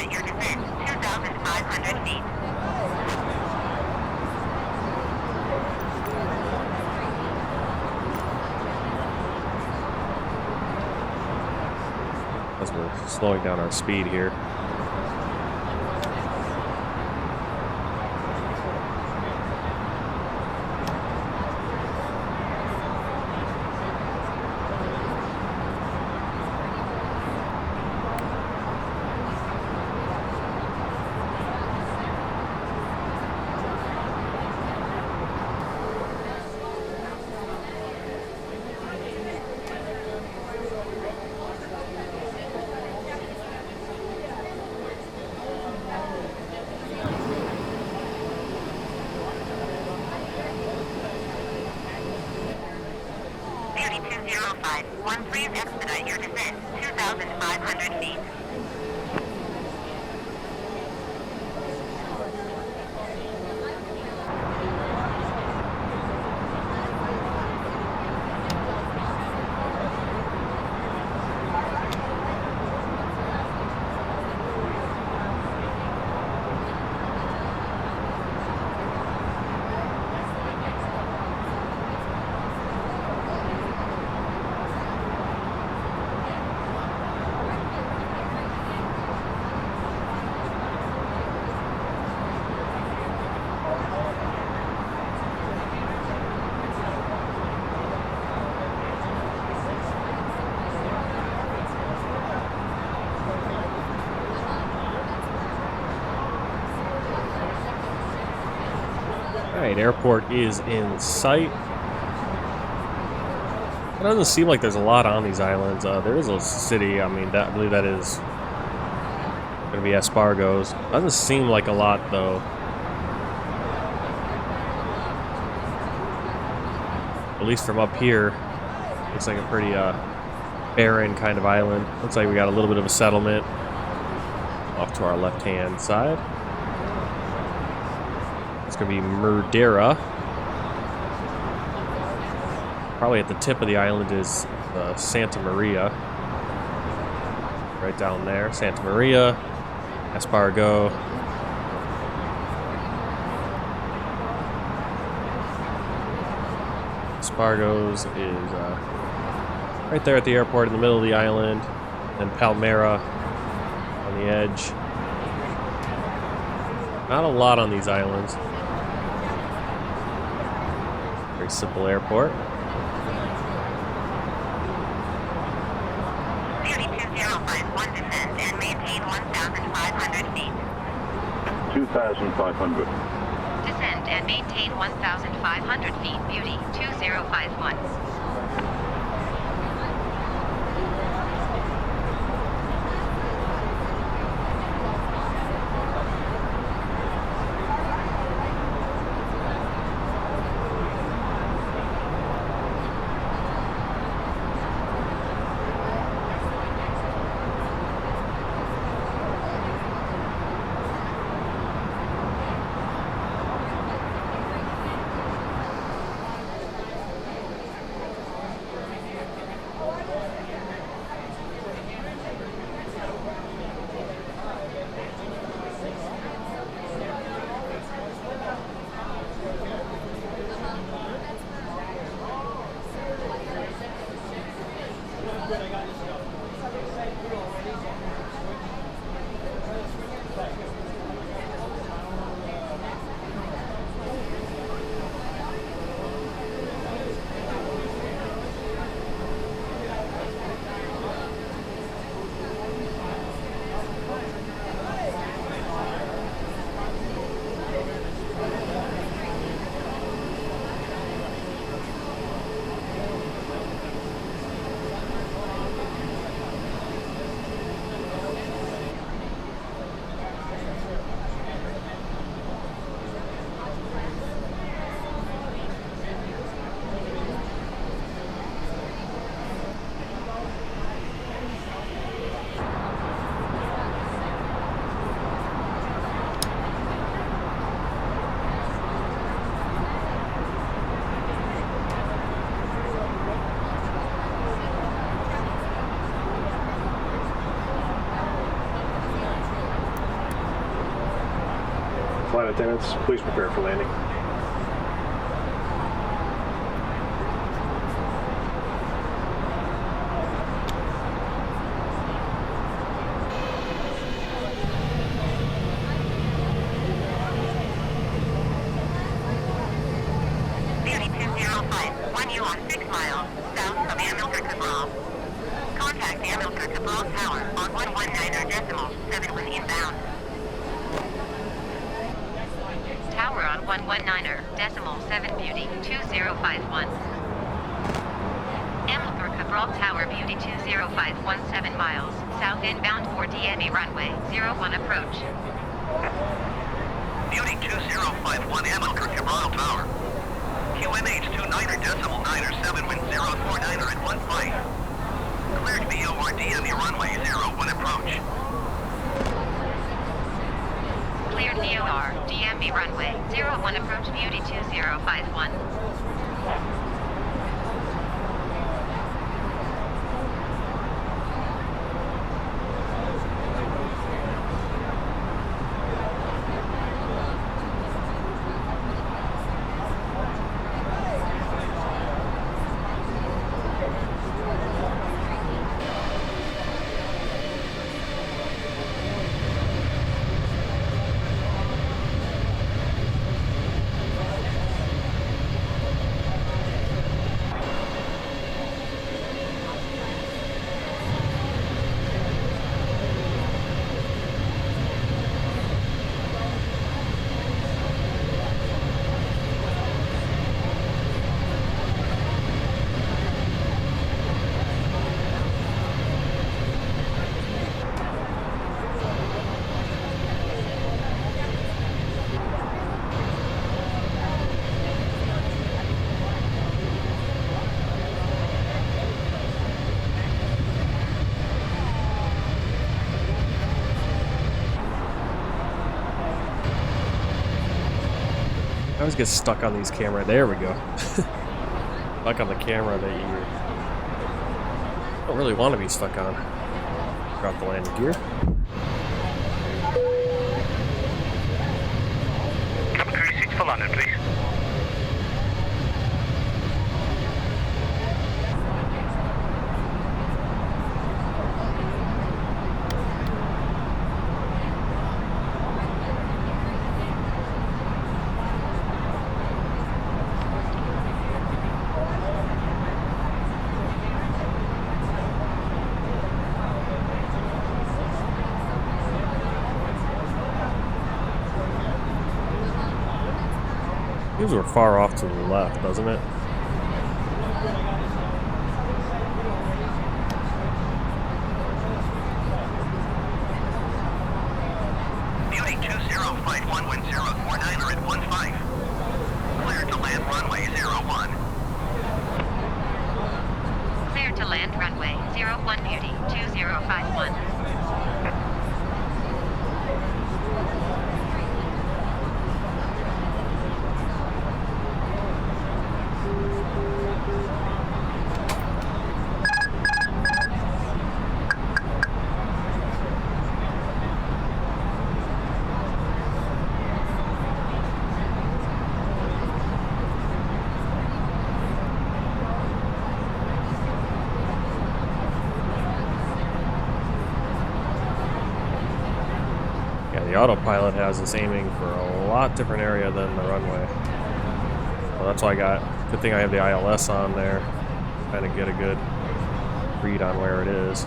As we're slowing down our speed here. 205, please expedite your descent, 2,500 feet. Alright, airport is in sight. It doesn't seem like there's a lot on these islands. There is a city, I believe that is going to be Espargos. Doesn't seem like a lot, though. At least from up here, looks like a pretty barren kind of island. Looks like we got a little bit of a settlement off to our left-hand side. It's going to be Madeira. Probably at the tip of the island is Santa Maria. Right down there. Santa Maria, Espargos. Espargos is right there at the airport in the middle of the island. Then Palmera on the edge. Not a lot on these islands. Very simple airport. Beauty 2051 descend and maintain 1,500 feet. 2,500. Descend and maintain 1,500 feet. Beauty 2051. Flight attendants, please prepare for landing. Beauty 205, 1 you on 6 miles, south of Amilcar Cabral. Contact Amilcar Cabral Tower on 119.7 with inbound. Tower on 119.7 Beauty 2051. Amilcar Cabral Tower Beauty 205 17 miles, south inbound for DME runway 01 approach. Beauty 2051 Amilcar Cabral Tower. QNH 29.907 wind 049 at 1. always get stuck on these cameras. There we go. Stuck on the camera that you don't really want to be stuck on. Drop the landing gear. Cabin crew seats for landing, please. These were far off to the left, doesn't it? Beauty 2051 wind 049 or at 15. Clear to land runway 01. Clear to land runway 01 Beauty 2051. The autopilot has us aiming for a lot different area than the runway. Well, that's why good thing I have the ILS on there. Kind of get a good read on where it is.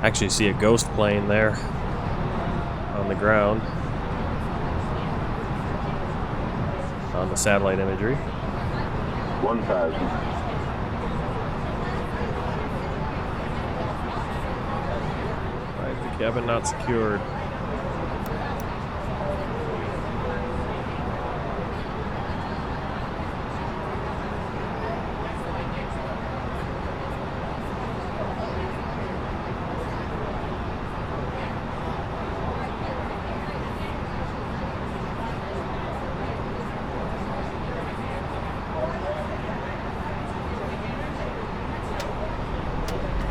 Actually see a ghost plane there on the ground on the satellite imagery. 1,000. Cabin not secured.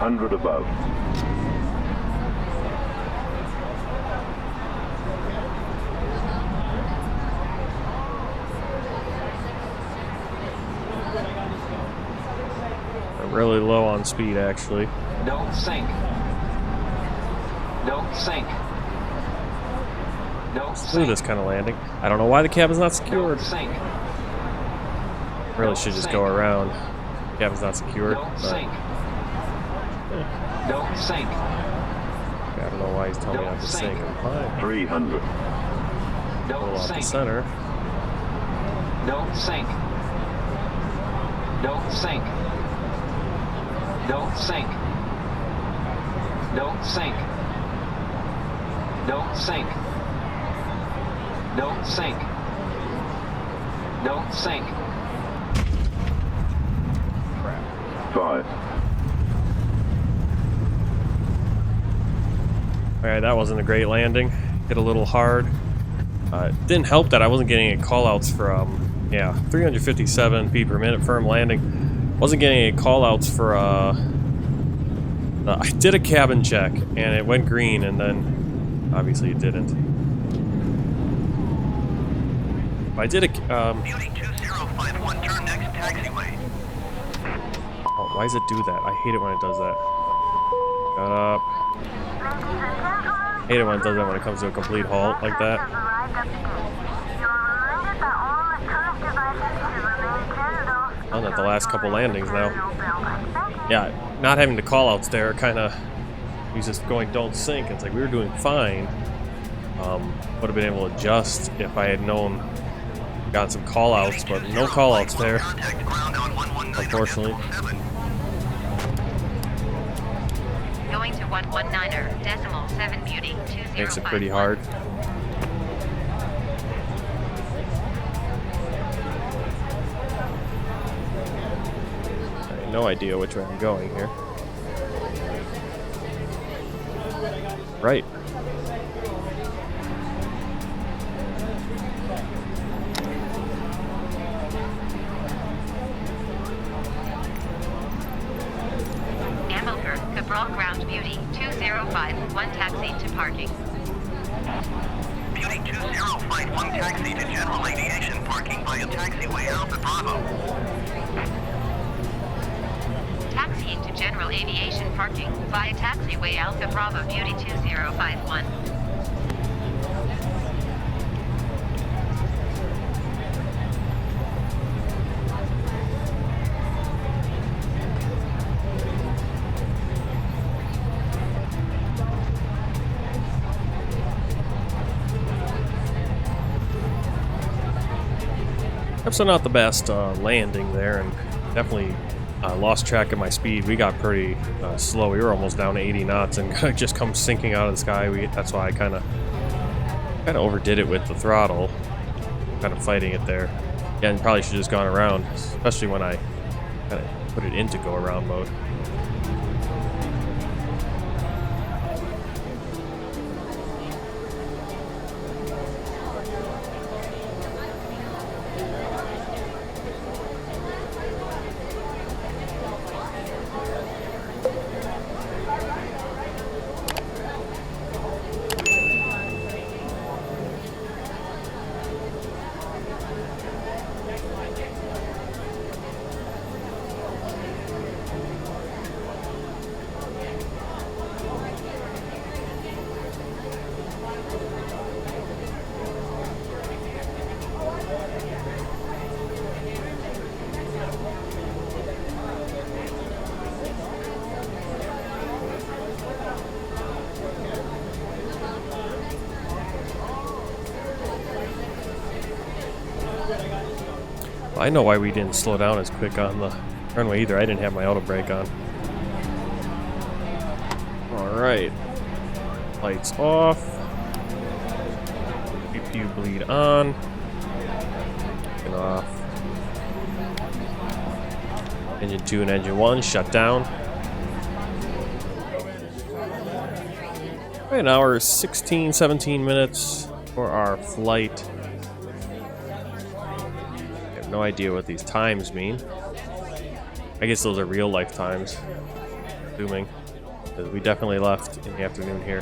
Hundred above. Really low on speed, actually. Don't sink. Don't sink. Don't Let's do sink. this kind of landing. I don't know why the cabin's not secured. Don't sink. Really should just go around. Cabin's not secured. Don't But sink. Don't sink. I don't know why he's telling me not to sink. I'm fine. 300. A little Don't off the sink. center. Don't sink. Don't sink. Don't sink. Don't sink. Don't sink. Don't sink. Don't sink. 5. Alright, that wasn't a great landing. Hit a little hard. It didn't help that I wasn't getting any callouts from, 357 feet per minute firm landing. Wasn't getting any callouts for, I did a cabin check, and it went green, and then, obviously it didn't. I did a, Beauty 2051, turn next taxiway. oh, why does it do that? I hate it when it does that. Shut up. Hate it when it does that when it comes to a complete halt like that. Done at the last couple landings now. Yeah, not having the call-outs there kind of, he's just going don't sink. It's like we were doing fine. Would have been able to adjust if I had known, got some call-outs, but no call-outs there, unfortunately. Going to 119er, decimal 7 Beauty 2051. Makes it pretty hard. I have no idea which way I'm going here. Right. Amilcar, Cabral Ground Beauty 2051 taxi to parking. Beauty 2051 taxi to general aviation parking via taxiway Alpha Bravo. Taxiing to general aviation parking via taxiway Alpha Bravo Beauty 2051. So not the best landing there, and definitely lost track of my speed. We got pretty slow. We were almost down to 80 knots and just come sinking out of the sky. That's why I kind of overdid it with the throttle, kind of fighting it there. Yeah, and probably should have just gone around, especially when I kind of put it into go around mode. I know why we didn't slow down as quick on the runway either. I didn't have my auto brake on. Alright. Lights off. CPU bleed on. And off. Engine 2 and engine 1 shut down. Alright, an hour 17 minutes for our flight. No idea what these times mean. I guess those are real life times, assuming, because we definitely left in the afternoon here.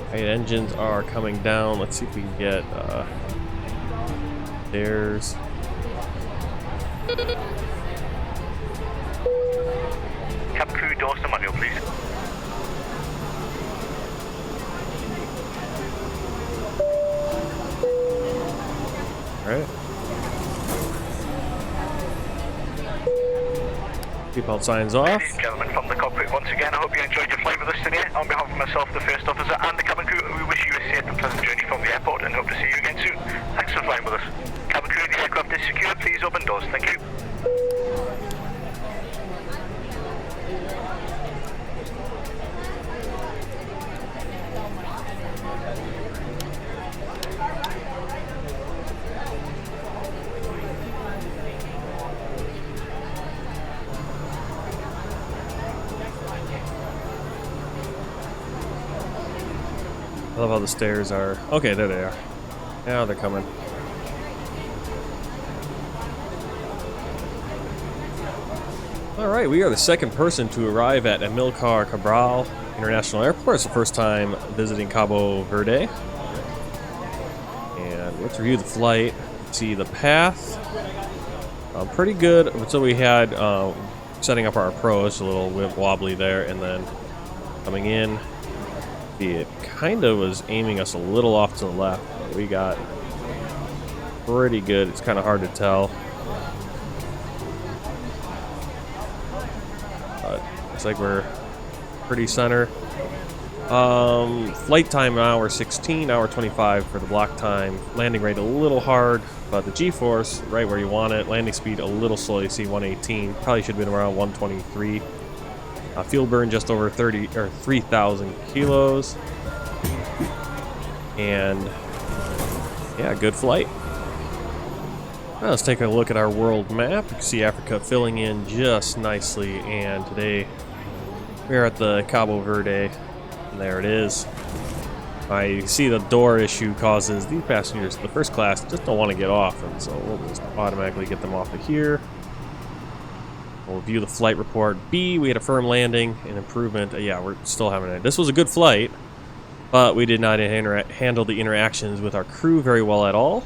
Alright, engines are coming down. Let's see if we can get stairs. Cabin crew, doors to manual, please. Alright. Seatbelt signs off. Ladies and gentlemen, from the cockpit once again, I hope you enjoyed your flight with us today. On behalf of myself, the first officer, and the cabin crew, we wish you a safe and pleasant journey from the airport and hope to see you again soon. Thanks for flying with us. Cabin crew, the aircraft is secure. Please open doors. Thank you. I love how the stairs are. Okay, there they are. Now they're coming. Alright, we are the second person to arrive at Amilcar Cabral International Airport. It's the first time visiting Cabo Verde. And let's review the flight. See the path. Pretty good. So we had setting up our approach, a little wobbly there, and then coming in. It kind of was aiming us a little off to the left, but we got pretty good. It's kind of hard to tell. But looks like we're pretty center. Flight time hour 16, hour 25 for the block time. Landing rate a little hard, but the G-force right where you want it. Landing speed a little slow. You see 118. Probably should have been around 123. Fuel burn just over 3,000 kilos. And yeah, good flight. Now let's take a look at our world map. You can see Africa filling in just nicely, and today We're at the Cabo Verde, and there it is. I see the door issue causes these passengers, the first class, just don't want to get off, and so we'll just automatically get them off of here. We'll view the flight report. B, we had a firm landing, an improvement. Yeah, we're still having it. This was a good flight, but we did not handle the interactions with our crew very well at all.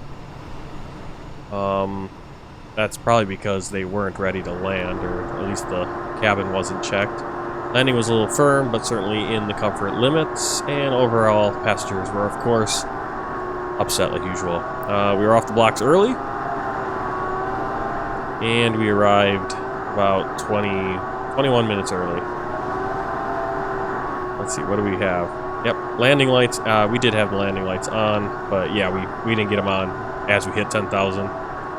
That's probably because they weren't ready to land, or at least the cabin wasn't checked. Landing was a little firm, but certainly in the comfort limits, and overall, passengers were, of course, upset like usual. We were off the blocks early, and we arrived about 21 minutes early. Let's see, what do we have? Yep, landing lights. We did have the landing lights on, but yeah, we didn't get them on as we hit 10,000.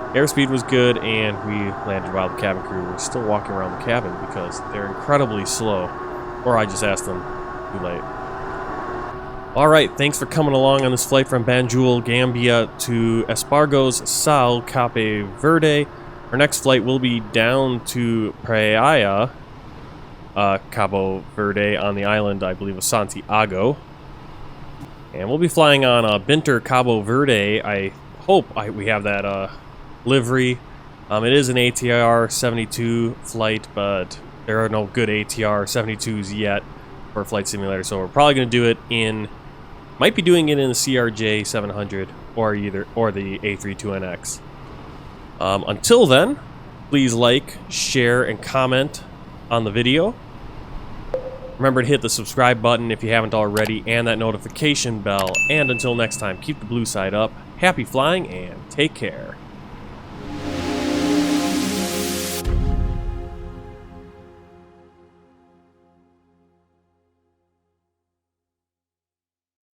Airspeed was good, and we landed while the cabin crew were still walking around the cabin because they're incredibly slow. Or I just asked them too late. Alright, thanks for coming along on this flight from Banjul, Gambia to Espargos, Sal, Cape Verde. Our next flight will be down to Praia, Cabo Verde, on the island, I believe, of Santiago. And we'll be flying on Binter Cabo Verde. I hope we have that livery. It is an ATR 72 flight, but there are no good ATR 72s yet for Flight Simulator, so we're probably going to do it in, might be doing it in the CRJ 700 or the A320neo. Until then, please like, share, and comment on the video. Remember to hit the subscribe button if you haven't already, and that notification bell. And until next time, keep the blue side up, happy flying, and take care.